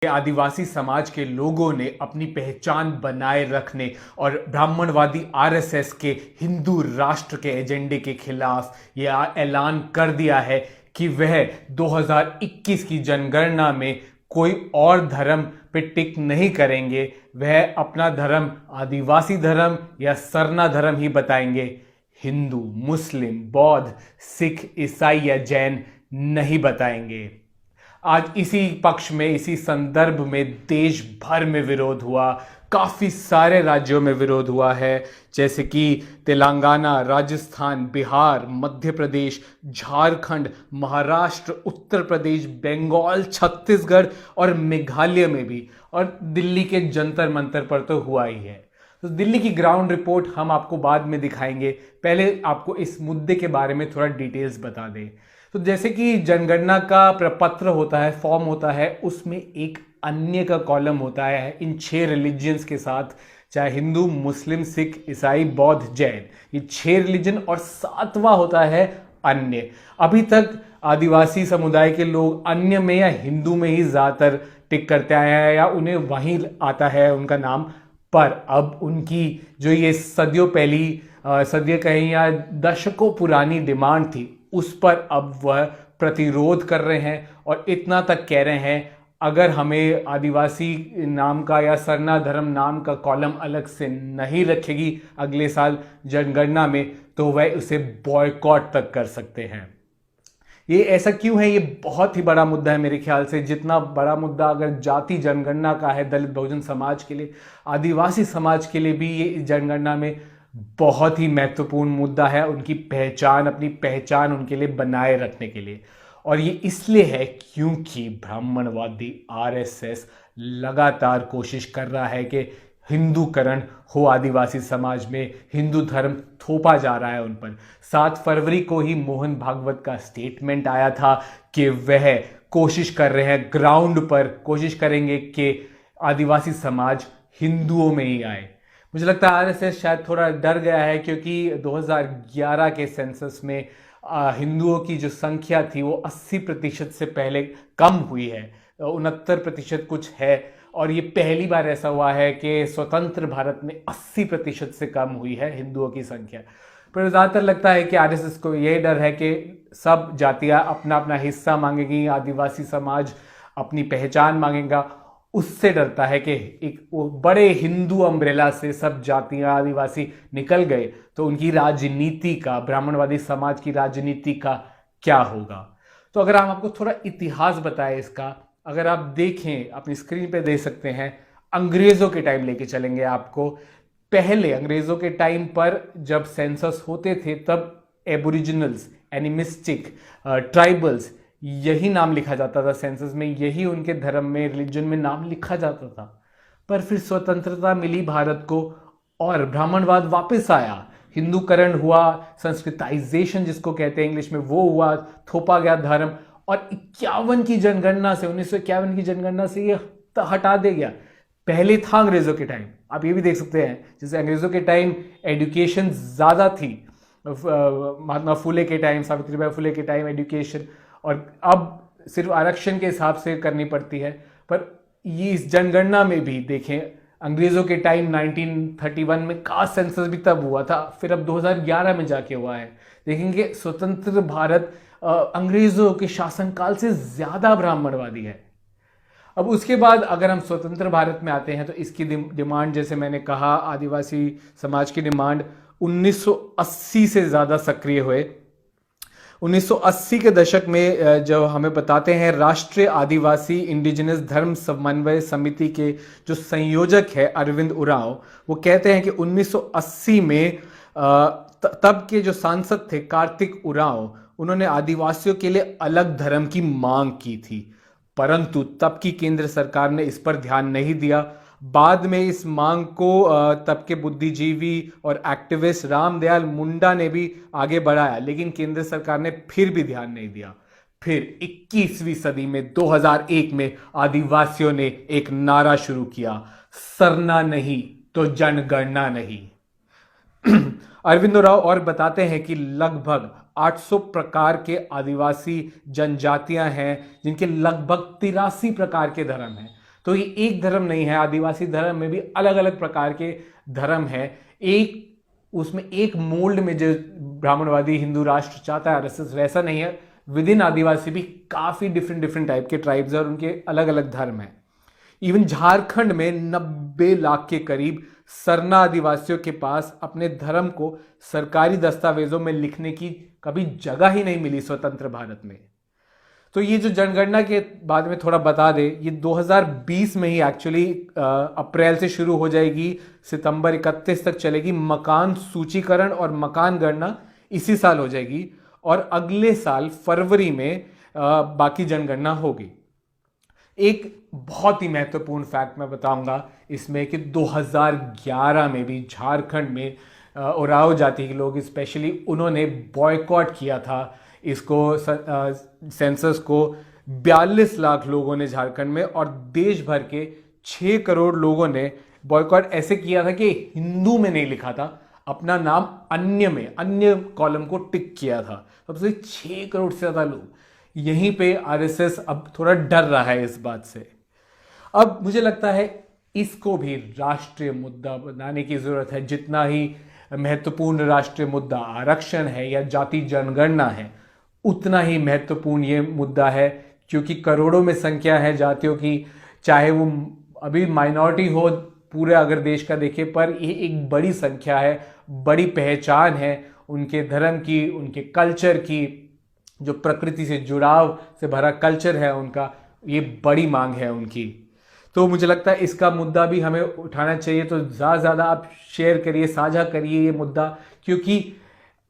आदिवासी समाज के लोगों ने अपनी पहचान बनाए रखने और ब्राह्मणवादी आरएसएस के हिंदू राष्ट्र के एजेंडे के खिलाफ यह ऐलान कर दिया है कि वह 2021 की जनगणना में कोई और धर्म पे टिक नहीं करेंगे। वह अपना धर्म आदिवासी धर्म या सरना धर्म ही बताएंगे। हिंदू, मुस्लिम, बौद्ध, सिख, ईसाई या जैन नहीं बताएंगे। आज इसी पक्ष में, इसी संदर्भ में देश भर में विरोध हुआ। काफ़ी सारे राज्यों में विरोध हुआ है, जैसे कि तेलंगाना, राजस्थान, बिहार, मध्य प्रदेश, झारखंड, महाराष्ट्र, उत्तर प्रदेश, बंगाल, छत्तीसगढ़ और मेघालय में भी, और दिल्ली के जंतर मंतर पर तो हुआ ही है। तो दिल्ली की ग्राउंड रिपोर्ट हम आपको बाद में दिखाएंगे, पहले आपको इस मुद्दे के बारे में थोड़ा डिटेल्स बता दें। तो जैसे कि जनगणना का प्रपत्र होता है, फॉर्म होता है, उसमें एक अन्य का कॉलम होता है इन 6 रिलीजियंस के साथ, चाहे हिंदू, मुस्लिम, सिख, ईसाई, बौद्ध, जैन, ये 6 रिलीजन, और 7वां होता है अन्य। अभी तक आदिवासी समुदाय के लोग अन्य में या हिंदू में ही ज़्यादातर टिक करते आए हैं, या उन्हें वहीं आता है उनका नाम। पर अब उनकी जो ये सदियों पहली, सदियों कहीं या दशकों पुरानी डिमांड थी, उस पर अब वह प्रतिरोध कर रहे हैं और इतना तक कह रहे हैं, अगर हमें आदिवासी नाम का या सरना धर्म नाम का कॉलम अलग से नहीं रखेगी अगले साल जनगणना में, तो वह उसे बॉयकॉट तक कर सकते हैं। ये ऐसा क्यों है? ये बहुत ही बड़ा मुद्दा है मेरे ख्याल से। जितना बड़ा मुद्दा अगर जाति जनगणना का है दलित बहुजन समाज के लिए, आदिवासी समाज के लिए भी ये जनगणना में बहुत ही महत्वपूर्ण मुद्दा है, उनकी पहचान, अपनी पहचान उनके लिए बनाए रखने के लिए। और ये इसलिए है क्योंकि ब्राह्मणवादी आरएसएस लगातार कोशिश कर रहा है कि हिंदूकरण हो आदिवासी समाज में, हिंदू धर्म थोपा जा रहा है उन पर। 7 फरवरी को ही मोहन भागवत का स्टेटमेंट आया था कि वह कोशिश कर रहे हैं, ग्राउंड पर कोशिश करेंगे कि आदिवासी समाज हिंदुओं में ही आए। मुझे लगता है आरएसएस शायद थोड़ा डर गया है, क्योंकि 2011 के सेंसस में हिंदुओं की जो संख्या थी वो 80% से पहले कम हुई है, 69% कुछ है। और ये पहली बार ऐसा हुआ है कि स्वतंत्र भारत में 80% से कम हुई है हिंदुओं की संख्या। पर ज़्यादातर लगता है कि आरएसएस को यही डर है कि सब जातियाँ अपना अपना हिस्सा मांगेंगी, आदिवासी समाज अपनी पहचान मांगेगा। उससे डरता है कि एक बड़े हिंदू अम्ब्रेला से सब जातियां आदिवासी निकल गए तो उनकी राजनीति का, ब्राह्मणवादी समाज की राजनीति का क्या होगा। तो अगर हम आपको थोड़ा इतिहास बताएं इसका, अगर आप देखें, अपनी स्क्रीन पे देख सकते हैं, अंग्रेजों के टाइम लेके चलेंगे आपको। पहले अंग्रेजों के टाइम पर जब सेंसस होते थे तब एबोरिजिनल्स, एनिमिस्टिक, ट्राइबल्स, यही नाम लिखा जाता था सेंसस में, यही उनके धर्म में, रिलीजन में नाम लिखा जाता था। पर फिर स्वतंत्रता मिली भारत को और ब्राह्मणवाद वापस आया, हिंदूकरण हुआ, संस्कृताइजेशन जिसको कहते हैं इंग्लिश में, वो हुआ, थोपा गया धर्म। और 1951 की जनगणना से ये हटा दे गया। पहले था अंग्रेजों के टाइम, आप ये भी देख सकते हैं, जैसे अंग्रेजों के टाइम एजुकेशन ज़्यादा थी, महात्मा फुले के टाइम, सावित्रीबाई फुले के टाइम एजुकेशन, और अब सिर्फ आरक्षण के हिसाब से करनी पड़ती है। पर ये इस जनगणना में भी देखें, अंग्रेजों के टाइम 1931 में कास्ट सेंसस भी तब हुआ था, फिर अब 2011 में जाके हुआ है। देखेंगे स्वतंत्र भारत अंग्रेजों के शासनकाल से ज़्यादा ब्राह्मणवादी है। अब उसके बाद अगर हम स्वतंत्र भारत में आते हैं तो इसकी डिमांड, जैसे मैंने कहा, आदिवासी समाज की डिमांड 1980 से ज़्यादा सक्रिय हुए। 1980 के दशक में जो हमें बताते हैं, राष्ट्रीय आदिवासी इंडिजिनस धर्म समन्वय समिति के जो संयोजक है अरविंद उरांव, वो कहते हैं कि 1980 में तब के जो सांसद थे कार्तिक उरांव, उन्होंने आदिवासियों के लिए अलग धर्म की मांग की थी, परंतु तब की केंद्र सरकार ने इस पर ध्यान नहीं दिया। बाद में इस मांग को तब के बुद्धिजीवी और एक्टिविस्ट रामदयाल मुंडा ने भी आगे बढ़ाया, लेकिन केंद्र सरकार ने फिर भी ध्यान नहीं दिया। फिर 21वीं सदी में 2001 में आदिवासियों ने एक नारा शुरू किया, सरना नहीं तो जनगणना नहीं। अरविंद राव और बताते हैं कि लगभग 800 प्रकार के आदिवासी जनजातियां हैं, जिनके लगभग 83 प्रकार के धर्म हैं। तो ये एक धर्म नहीं है, आदिवासी धर्म में भी अलग अलग प्रकार के धर्म है। उसमें एक मोल्ड में जो ब्राह्मणवादी हिंदू राष्ट्र चाहता है आरएसएस, वैसा नहीं है। विद इन आदिवासी भी काफी डिफरेंट टाइप के ट्राइब्स और उनके अलग अलग धर्म है। इवन झारखंड में 90 लाख के करीब सरना आदिवासियों के पास अपने धर्म को सरकारी दस्तावेजों में लिखने की कभी जगह ही नहीं मिली स्वतंत्र भारत में। तो ये जो जनगणना के बाद में थोड़ा बता दे, ये 2020 में ही एक्चुअली अप्रैल से शुरू हो जाएगी, सितंबर 31 तक चलेगी। मकान सूचीकरण और मकान गणना इसी साल हो जाएगी और अगले साल फरवरी में बाकी जनगणना होगी। एक बहुत ही महत्वपूर्ण फैक्ट मैं बताऊंगा इसमें कि 2011 में भी झारखंड में ओराओ जाति के लोग स्पेशली उन्होंने बॉयकॉट किया था इसको, सेंसस को। 42 लाख लोगों ने झारखंड में और देश भर के 6 करोड़ लोगों ने बॉयकॉट ऐसे किया था कि हिंदू में नहीं लिखा था, अपना नाम अन्य में, अन्य कॉलम को टिक किया था। सबसे 6 करोड़ से ज्यादा लोग। यहीं पे आरएसएस अब थोड़ा डर रहा है इस बात से। अब मुझे लगता है इसको भी राष्ट्रीय मुद्दा बनाने की जरूरत है। जितना ही महत्वपूर्ण राष्ट्रीय मुद्दा आरक्षण है या जाति जनगणना है, उतना ही महत्वपूर्ण ये मुद्दा है, क्योंकि करोड़ों में संख्या है जातियों की, चाहे वो अभी माइनॉरिटी हो पूरे अगर देश का देखे, पर ये एक बड़ी संख्या है, बड़ी पहचान है उनके धर्म की, उनके कल्चर की, जो प्रकृति से जुड़ाव से भरा कल्चर है उनका, ये बड़ी मांग है उनकी। तो मुझे लगता है इसका मुद्दा भी हमें उठाना चाहिए। तो ज़्यादा से ज़्यादा आप शेयर करिए, साझा करिए ये मुद्दा, क्योंकि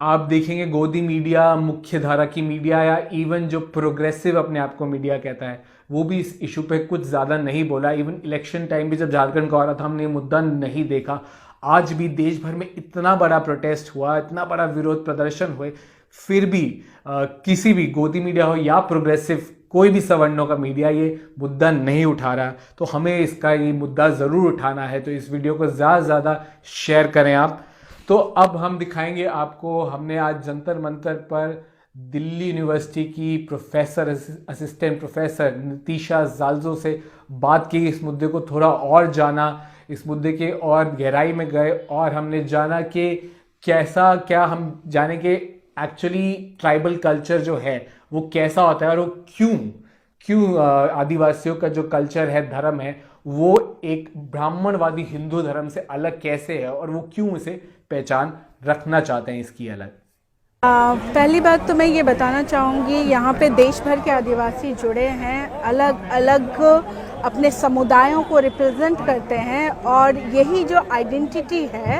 आप देखेंगे गोदी मीडिया, मुख्य धारा की मीडिया या इवन जो प्रोग्रेसिव अपने आप को मीडिया कहता है, वो भी इस इशू पे कुछ ज़्यादा नहीं बोला। इवन इलेक्शन टाइम भी जब झारखंड का हो रहा था हमने ये मुद्दा नहीं देखा। आज भी देश भर में इतना बड़ा प्रोटेस्ट हुआ, इतना बड़ा विरोध प्रदर्शन हुए, फिर भी किसी भी गोदी मीडिया हो या प्रोग्रेसिव कोई भी सवर्णों का मीडिया ये मुद्दा नहीं उठा रहा। तो हमें इसका ये मुद्दा ज़रूर उठाना है। तो इस वीडियो को ज़्यादा से ज़्यादा शेयर करें आप। तो अब हम दिखाएंगे आपको, हमने आज जंतर मंतर पर दिल्ली यूनिवर्सिटी की प्रोफेसर, असिस्टेंट प्रोफेसर नितिशा जाल्जो से बात की, इस मुद्दे को थोड़ा और जाना, इस मुद्दे के और गहराई में गए और हमने जाना कि क्या हम जाने के एक्चुअली ट्राइबल कल्चर जो है वो कैसा होता है और वो क्यों आदिवासियों का जो कल्चर है, धर्म है, वो एक ब्राह्मणवादी हिंदू धर्म से अलग कैसे है और वो क्यों इसे पहचान रखना चाहते हैं इसकी अलग। पहली बात तो मैं ये बताना चाहूँगी, यहाँ पे देश भर के आदिवासी जुड़े हैं, अलग अलग अपने समुदायों को रिप्रेजेंट करते हैं और यही जो आइडेंटिटी है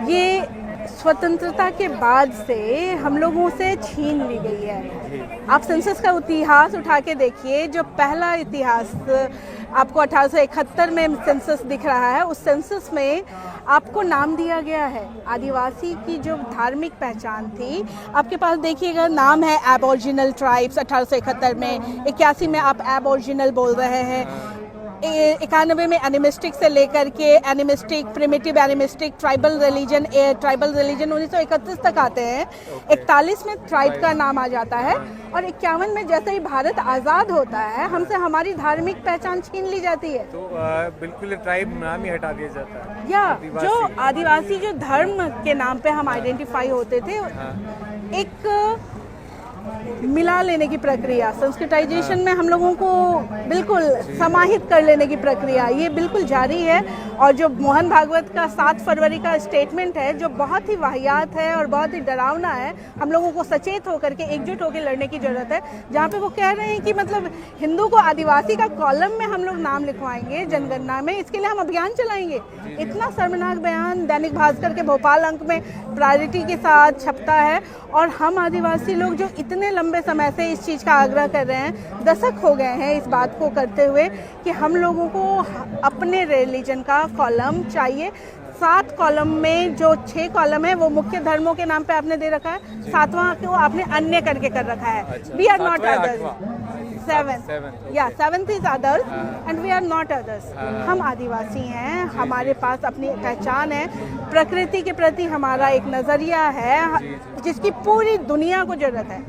ये स्वतंत्रता के बाद से हम लोगों से छीन ली गई है। आप सेंसस का इतिहास उठा के देखिए, जो पहला इतिहास आपको 1871 में सेंसस दिख रहा है, उस सेंसस में आपको नाम दिया गया है। आदिवासी की जो धार्मिक पहचान थी, आपके पास देखिएगा नाम है एबोरिजिनल ट्राइब्स 1871 में, 81 में आप एबोरिजिनल बोल रहे हैं, 91 में एनिमिस्टिक से लेकर के animistic, primitive animistic, tribal religion 1931 तक आते हैं। 41 में ट्राइब का नाम आ जाता है और 51 में जैसे ही भारत आज़ाद होता है हमसे हमारी धार्मिक पहचान छीन ली जाती है। तो बिल्कुल ट्राइब नाम ही हटा दिया जाता है। या जो आदिवासी जो धर्म के नाम पे हम आइडेंटिफाई होते थे, एक मिला लेने की प्रक्रिया, संस्कृताइजेशन में हम लोगों को बिल्कुल समाहित कर लेने की प्रक्रिया ये बिल्कुल जारी है। और जो मोहन भागवत का 7 फरवरी का स्टेटमेंट है, जो बहुत ही वाहियात है और बहुत ही डरावना है, हम लोगों को सचेत होकर के एकजुट होकर लड़ने की जरूरत है। जहाँ पे वो कह रहे हैं कि मतलब हिंदू को आदिवासी का कॉलम में हम लोग नाम लिखवाएंगे जनगणना में, इसके लिए हम अभियान चलाएंगे। इतना शर्मनाक बयान दैनिक भास्कर के भोपाल अंक में प्रायोरिटी के साथ छपता है और हम आदिवासी लोग जो इतने लंबे समय से इस चीज़ का आग्रह कर रहे हैं, दशक हो गए हैं इस बात को करते हुए कि हम लोगों को अपने रिलीजन का कॉलम चाहिए। 7 कॉलम में जो 6 कॉलम है वो मुख्य धर्मों के नाम पे आपने दे रखा है, 7वां को आपने अन्य करके कर रखा है। We are not others. Seventh. Seventh, Yeah, okay. seventh is others and we are not others. हम आदिवासी हैं, हमारे पास अपनी पहचान है, प्रकृति के प्रति हमारा एक नज़रिया है जिसकी पूरी दुनिया को जरूरत है,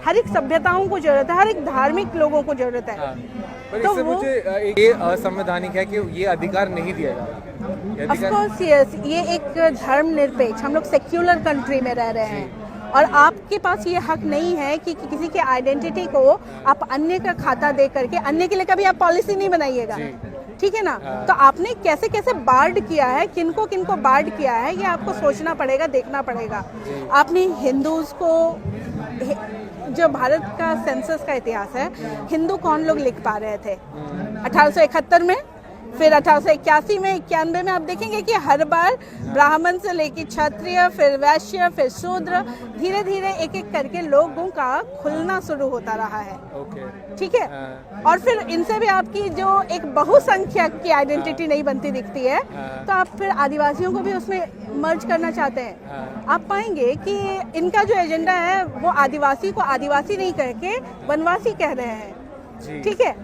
हर एक सभ्यताओं को जरूरत है, हर एक धार्मिक लोगों को जरूरत है। पर तो इससे वो- मुझे ये असंवैधानिक है कि ये अधिकार नहीं दिया जा रहा। ये ऑफ अधिकार कोर्स यस, ये एक धर्मनिरपेक्ष, हम लोग सेक्युलर कंट्री में रह रहे हैं और आपके पास ये हक नहीं है कि किसी के आइडेंटिटी को आप अन्य का खाता दे करके अन्य के लिए कभी आप पॉलिसी नहीं बनाइएगा, ठीक है ना। तो आपने कैसे कैसे बार्ड किया है, किनको किनको बार्ड किया है, ये आपको सोचना पड़ेगा, देखना पड़ेगा। आपने हिंदूज को, जो भारत का सेंसस का इतिहास है, हिंदू कौन लोग लिख पा रहे थे 1871 में, फिर 1881 में, 91 में आप देखेंगे कि हर बार ब्राह्मण से लेकर क्षत्रिय, फिर वैश्य, फिर शूद्र, धीरे धीरे एक एक करके लोगों का खुलना शुरू होता रहा है, ओके। ठीक है। और फिर इनसे भी आपकी जो एक बहुसंख्यक की आइडेंटिटी नहीं बनती दिखती है, तो आप फिर आदिवासियों को भी उसमें मर्ज करना चाहते हैं। आप पाएंगे कि इनका जो एजेंडा है वो आदिवासी को आदिवासी नहीं कह के वनवासी कह रहे हैं, जी। ठीक है।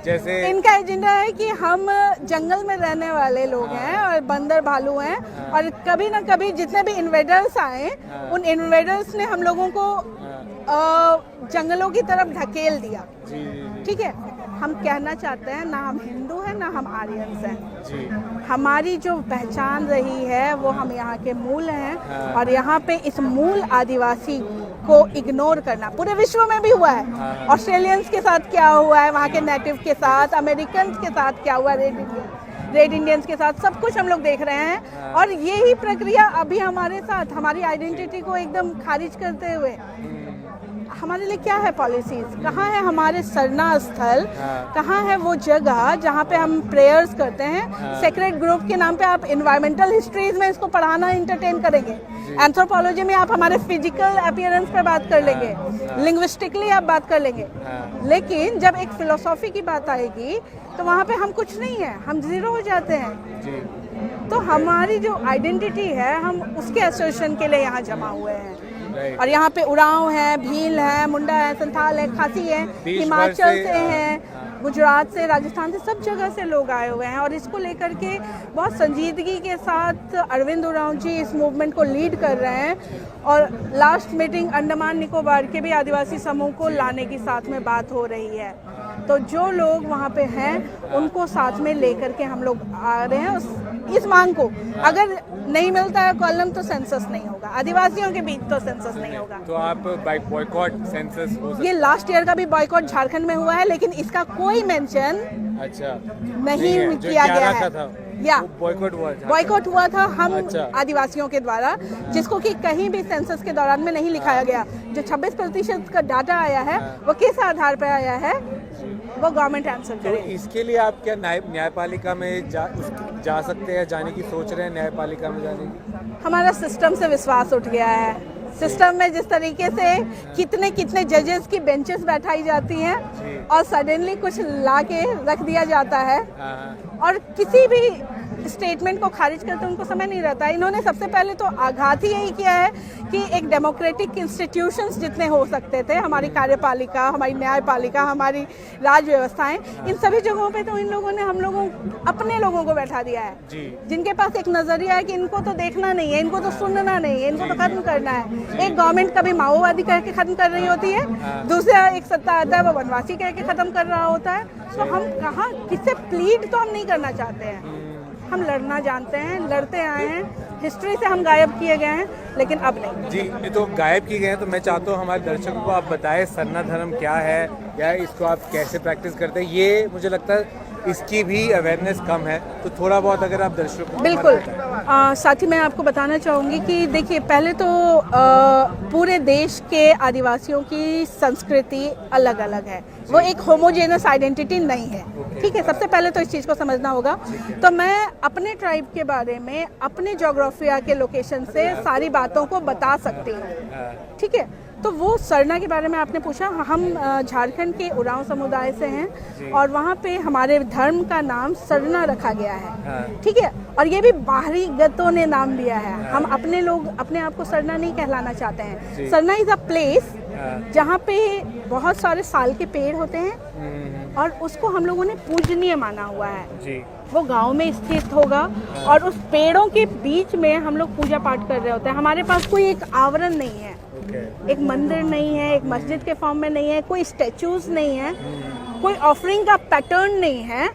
जैसे इनका एजेंडा है कि हम जंगल में रहने वाले लोग हैं और बंदर भालू हैं, और कभी ना कभी जितने भी इन्वेडर्स आए उन इन्वेडर्स ने हम लोगों को जंगलों की तरफ ढकेल दिया, जी जी ठीक है। हम कहना चाहते हैं ना हम हिंदू हैं ना हम आर्यंस हैं, जी हमारी जो पहचान रही है वो हम यहाँ के मूल हैं, और यहाँ पे इस मूल आदिवासी को इग्नोर करना पूरे विश्व में भी हुआ है। ऑस्ट्रेलियंस के साथ क्या हुआ है, वहाँ के नेटिव के साथ, अमेरिकन के साथ क्या हुआ, रेड इंडियंस के साथ, सब कुछ हम लोग देख रहे हैं। और यही प्रक्रिया अभी हमारे साथ, हमारी आइडेंटिटी को एकदम खारिज करते हुए, हमारे लिए क्या है पॉलिसीज, कहाँ है हमारे सरना स्थल, कहाँ है वो जगह जहाँ पे हम प्रेयर्स करते हैं। सेक्रेट ग्रुप के नाम पे आप इन्वायरमेंटल हिस्ट्रीज में इसको पढ़ाना इंटरटेन करेंगे, एंथ्रोपोलॉजी में आप हमारे फिजिकल अपीयरेंस पे बात कर लेंगे, लिंग्विस्टिकली आप बात कर लेंगे, लेकिन जब एक फिलोसॉफी की बात आएगी तो वहाँ पे हम कुछ नहीं है, हम जीरो हो जाते हैं। जी। तो हमारी जो आइडेंटिटी है हम उसके एसोसिएशन के लिए यहाँ जमा हुए हैं, राइट। और यहाँ पे उरांव है, भील है, मुंडा है, संथाल है, खासी है, देश भर हिमाचल से, से हैं, गुजरात से, राजस्थान से, सब जगह से लोग आए हुए हैं। और इसको लेकर के बहुत संजीदगी के साथ अरविंद उरांव जी इस मूवमेंट को लीड कर रहे हैं। और लास्ट मीटिंग अंडमान निकोबार के भी आदिवासी समूह को लाने की साथ में बात हो रही है। तो जो लोग वहाँ पे हैं उनको साथ में लेकर के हम लोग आ रहे हैं इस मांग को। अगर नहीं मिलता है कॉलम तो सेंसस नहीं होगा, आदिवासियों के बीच तो सेंसस नहीं होगा। तो आप बॉयकॉट सेंसस हो ये लास्ट ईयर का भी बॉयकॉट झारखंड में हुआ है, लेकिन इसका कोई मेंशन अच्छा नहीं है, जो किया गया 11 का है। था, या वो बॉयकॉट हुआ था। बॉयकॉट हुआ था हम अच्छा। आदिवासियों के द्वारा, जिसको कि कहीं भी सेंसस के दौरान में नहीं लिखाया गया। जो 26% का डाटा आया है वो किस आधार पर आया है, वो गवर्नमेंट आंसर तो करे। इसके लिए आप क्या न्यायपालिका में जा सकते हैं, जाने की सोच रहे हैं न्यायपालिका में जाने की? हमारा सिस्टम से विश्वास उठ गया है। सिस्टम में जिस तरीके से कितने कितने जजेस की बेंचेस बैठाई जाती हैं और सडनली कुछ ला के रख दिया जाता है, और किसी भी स्टेटमेंट को खारिज करते उनको समय नहीं रहता। इन्होंने सबसे पहले तो आघात ही यही किया है कि एक डेमोक्रेटिक इंस्टीट्यूशंस जितने हो सकते थे, हमारी कार्यपालिका, हमारी न्यायपालिका, हमारी राज व्यवस्थाएं, इन सभी जगहों पे तो इन लोगों ने हम लोगों अपने लोगों को बैठा दिया है, जिनके पास एक नजरिया है कि इनको तो देखना नहीं है, इनको तो सुनना नहीं है, इनको तो खत्म करना है। एक गवर्नमेंट कभी माओवादी कह के खत्म कर रही होती है, दूसरा एक सत्ता आता है वो वनवासी कह के खत्म कर रहा होता है। तो हम कहाँ किससे प्लीड तो हम नहीं करना चाहते हैं, हम लड़ना जानते हैं, लड़ते आए हैं, हिस्ट्री से हम गायब किए गए हैं, लेकिन अब नहीं। जी, ये तो गायब किए गए हैं। तो मैं चाहता हूँ हमारे दर्शकों को आप बताएं सरना धर्म क्या है, या इसको आप कैसे प्रैक्टिस करते हैं। ये मुझे लगता है इसकी भी अवेयरनेस कम है, तो थोड़ा बहुत अगर आप दर्शकों को बिल्कुल। साथ ही मैं आपको बताना चाहूँगी कि देखिए, पहले तो पूरे देश के आदिवासियों की संस्कृति अलग अलग है, वो एक होमोजेनस आइडेंटिटी नहीं है, ठीक है। सबसे पहले तो इस चीज़ को समझना होगा। तो मैं अपने ट्राइब के बारे में अपने जोग्राफिया के लोकेशन से सारी बातों को बता सकती हूँ, ठीक है। तो वो सरना के बारे में आपने पूछा, हम झारखंड के उरांव समुदाय से हैं, और वहाँ पे हमारे धर्म का नाम सरना रखा गया है, ठीक है। और ये भी बाहरी गतों ने नाम दिया है, हम अपने लोग अपने आप को सरना नहीं कहलाना चाहते हैं। सरना इज़ अ प्लेस जहाँ पे बहुत सारे साल के पेड़ होते हैं और उसको हम लोगों ने पूजनीय माना हुआ है जी। वो गांव में स्थित होगा और उस पेड़ों के बीच में हम लोग पूजा पाठ कर रहे होते हैं। हमारे पास कोई एक आवरण नहीं है, एक मंदिर नहीं है, एक मस्जिद के फॉर्म में नहीं है, कोई स्टैचूज नहीं है, कोई ऑफरिंग का पैटर्न नहीं है।